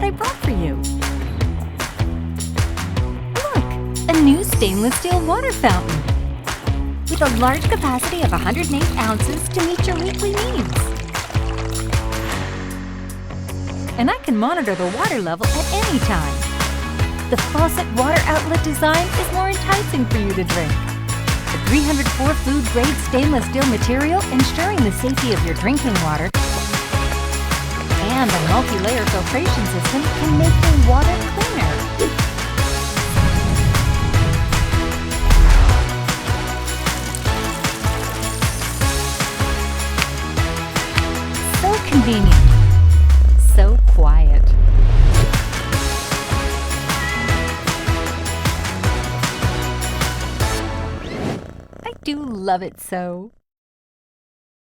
what I brought for you. Look, a new stainless steel water fountain with a large capacity of 108 ounces to meet your weekly needs. And I can monitor the water level at any time. The faucet water outlet design is more enticing for you to drink. The 304 food-grade stainless steel material ensuring the safety of your drinking water, and a multi-layer filtration system can make your water cleaner. So convenient, so quiet. I do love it so.